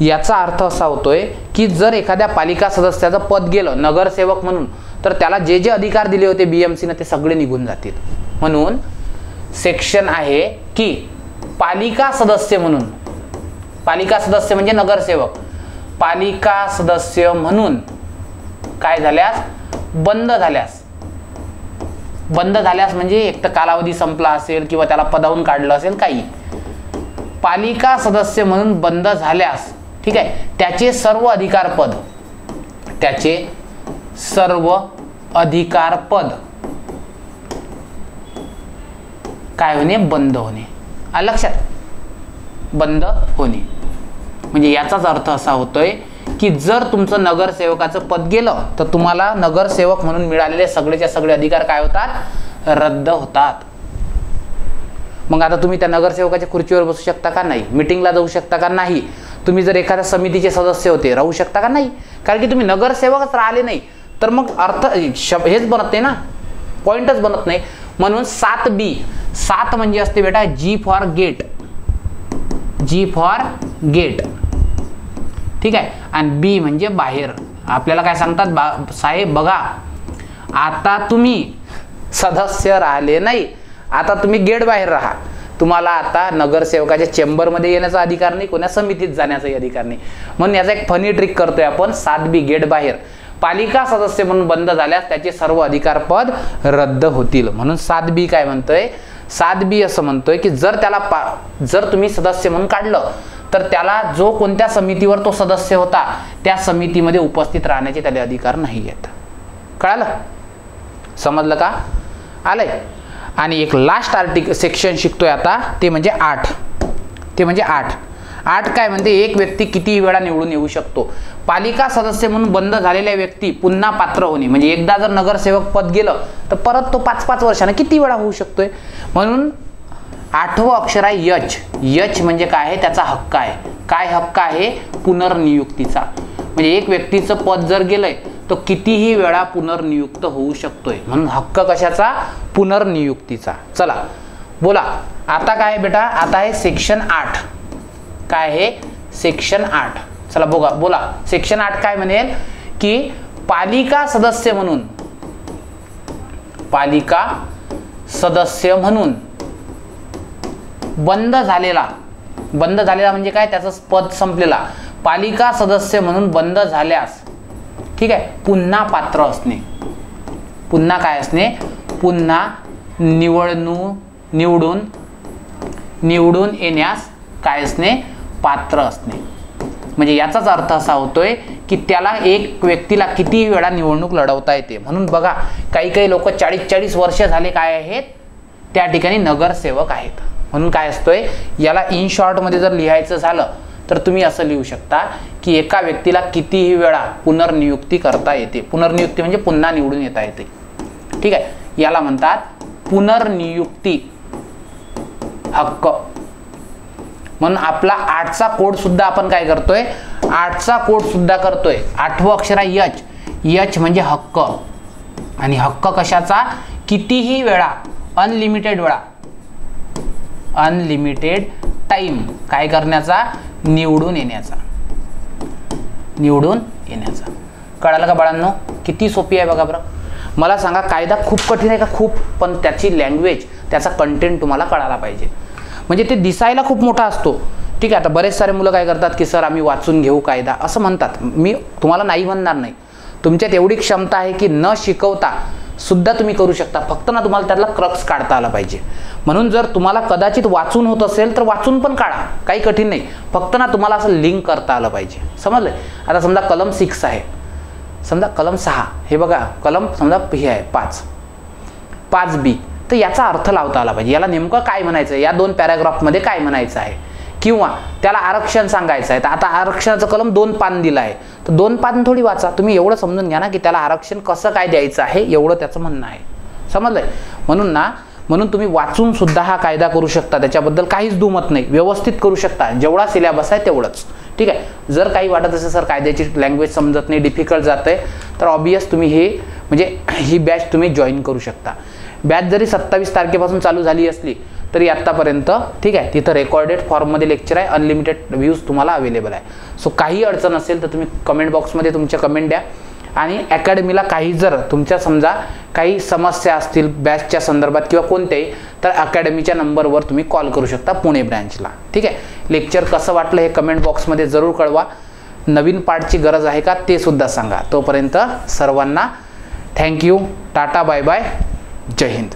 याचा अर्थ असा होतोय की जर एखाद्या पालिका सदस्याचं पद गेलं नगरसेवक म्हणून, तर त्याला जे जे अधिकार दिले होते BMCने ते सगळे निघून जातील. म्हणून सेक्शन आहे की पालिका सदस्य म्हणून, पालिका सदस्य म्हणजे नगरसेवक, पालिका सदस्य म्हणून काय झाल्यास? बंद झाल्यास म्हणजे एक तर कालावधी संपला असेल किंवा त्याला पदावून काढलं असेल काही, पालिका सदस्य म्हणून बंद झाल्यास, ठीक आहे, त्याचे सर्व अधिकार पद काय होणे? बंद होणे. लक्षात? बंद होणे म्हणजे याचाच अर्थ असा होतोय की जर तुमचं नगरसेवकाचं पद गेलं तर तुम्हाला नगरसेवक म्हणून मिळालेले सगळेच्या सगळे अधिकार काय होतात? रद्द होतात. मग आता तुम्ही त्या नगरसेवकाच्या खुर्चीवर बसू शकता का? नाही. मीटिंगला जाऊ शकता का? नाही. तुम्ही जर एखाद्या समितीचे सदस्य होते राहू शकता का? नाही. कारण की तुम्ही नगरसेवकच राहिले नाही तर मग अर्थ हेच बनत नाही ना, पॉइंटच बनत नाही. म्हणून 7B, 7 म्हणजे असते बेटा G for gate, G for gate, ठीक आहे, आणि B म्हणजे बाहेर. आपल्याला काय सांगतात साहेब? बघा आता तुम्ही सदस्य राहिले नाही, आता तुम्ही गेट बाहेर राहा. तुम्हाला आता नगरसेवकाच्या चेंबरमध्ये येण्याचा अधिकार नाही, कोणत्या समितीत जाण्याचाही अधिकार नाही. म्हणून याचा एक फनी ट्रिक करतोय आपण. 7B गेट बाहेर, पालिका सदस्य म्हणून बंद झाल्यास त्याचे सर्व अधिकार पद रद्द होतील. म्हणून 7B काय म्हणतोय? 7B असं म्हणतोय की जर त्याला जर तुम्ही सदस्य म्हणून काढलं तर त्याला जो कोणत्या समितीवर तो सदस्य होता त्या समितीमध्ये उपस्थित राहण्याचे त्याला अधिकार नाही आहेत. कळालं? समजलं का? आलंय. आणि एक लास्ट सेक्शन शिकतोय आता, ते म्हणजे 8. ते म्हणजे 8 काय म्हणते, एक व्यक्ती किती वेळा निवडून येऊ शकतो. पालिका सदस्य म्हणून बंद झालेल्या व्यक्ती पुन्हा पात्र होणे, म्हणजे एकदा जर नगरसेवक पद गेलं तर परत तो 5-5 वर्षांना किती वेळा होऊ शकतोय. म्हणून 8वं अक्षर आहे यच. यच म्हणजे काय आहे, त्याचा हक्क आहे. काय हक्क आहे? पुनर्नियुक्तीचा. म्हणजे एक व्यक्तीचं पद जर गेलंय तो कितीही वेळा पुनर्नियुक्त होऊ शकतोय. म्हणून हक्क कशाचा? पुनर्नियुक्तीचा. चला बोला आता काय बेटा, आता आहे सेक्शन 8. काय आहे? सेक्शन 8. चला बोला सेक्शन 8 काय म्हणेल की पालिका सदस्य म्हणून बंद झालेला म्हणजे काय, त्याचं पद संपलेला पालिका सदस्य म्हणून बंद झाल्यास, ठीक आहे, पुन्हा पात्र असणे. पुन्हा काय असणे? पुन्हा निवडून येण्यास काय असणे? पात्र असणे. म्हणजे याचाच अर्थ असा होतोय की त्याला एक व्यक्तीला किती वेळा निवडणूक लढवता येते. म्हणून बघा काही लोक 40-40 वर्ष झाले काय आहेत, त्या ठिकाणी नगरसेवक आहेत. म्हणून काय असतोय, याला इन शॉर्ट मध्ये जर लिहायचं झालं तर तुम्ही असं लिहू शकता की एका व्यक्तीला कितीही वेळा पुनर्नियुक्ती करता येते. पुनर्नियुक्ती म्हणजे पुन्हा निवडून येता येते. ठीक आहे, याला म्हणतात पुनर्नियुक्ती हक्क. म्हणून आपला 8चा कोड सुद्धा आपण काय करतोय, 8चा कोड सुद्धा करतोय. 8वं अक्षर आहे यच. यच म्हणजे हक्क. आणि हक्क कशाचा? कितीही वेळा, अनलिमिटेड वेळा, अनलिमिटेड टाइम काय करण्याचा? निवडून येण्याचा. कळालं का बाळांनो? किती सोपी आहे बघा बरं. मला सांगा कायदा खूप कठीण आहे का? खूप. पण त्याची लँग्वेज, त्याचा कंटेंट तुम्हाला कळायला पाहिजे. म्हणजे ते दिसायला खूप मोठा असतो. ठीक आहे, आता बरेच सारे मुलं काय करतात की सर आम्ही वाचून घेऊ कायदा असं म्हणतात. मी तुम्हाला नाही म्हणणार नाही. तुमच्यात एवढी क्षमता आहे की न शिकवता सुद्धा तुम्ही करू शकता. फक्त ना तुम्हाला त्यातला क्रक्स काढता आला पाहिजे. म्हणून जर तुम्हाला कदाचित वाचून होत असेल तर वाचून पण काढा, काही कठीण नाही. फक्त ना तुम्हाला असं लिंक करता आलं पाहिजे. समजलंय? आता समजा कलम 6 आहे, समजा कलम 6 हे बघा, कलम समजा हे आहे 5B, तर याचा अर्थ लावता आला पाहिजे. याला नेमकं काय म्हणायचं, या 2 पॅराग्राफमध्ये काय म्हणायचं आहे, किंवा त्याला आरक्षण सांगायचं आहे. तर आता आरक्षणाचं कलम 2 पान दिलं आहे, तर 2 पान थोडी वाचा तुम्ही. एवढं समजून घ्या ना की त्याला आरक्षण कसं काय द्यायचं आहे, एवढं त्याचं म्हणणं आहे. समजलंय? म्हणून तुम्ही वाचून सुद्धा हा कायदा करू शकता. त्याच्याबद्दल काहीच दुमत नाही. व्यवस्थित करू शकता. जेवढा सिलेबस आहे तेवढंच. ठीक आहे. जर काही वाटत असेल सर कायद्याची लँग्वेज समजत नाही, डिफिकल्ट जाते, तर ऑब्वियस तुम्ही ही बॅच तुम्ही जॉईन करू शकता. बॅच जरी 27 तारखेपासून चालू झाली असली तरी आत्तापर्यंत, ठीक आहे, तिथं रेकॉर्डेड फॉर्ममध्ये लेक्चर आहे. अनलिमिटेड व्ह्यूज तुम्हाला अवेलेबल आहे. सो काही अडचण असेल तर तुम्ही कमेंट बॉक्समध्ये तुमच्या कमेंट द्या. आणि अकॅडमीला काही जर तुमच्या समजा काही समस्या असतील बॅचच्या संदर्भात किंवा कोणत्याही, तर अकॅडमीच्या नंबरवर तुम्ही कॉल करू शकता पुणे ब्रँचला. ठीक आहे. लेक्चर कसं वाटलं हे कमेंट बॉक्समध्ये जरूर कळवा. नवीन पार्टची गरज आहे का ते सुद्धा सांगा. तोपर्यंत सर्वांना थँक्यू, टाटा, बाय बाय, जय हिंद.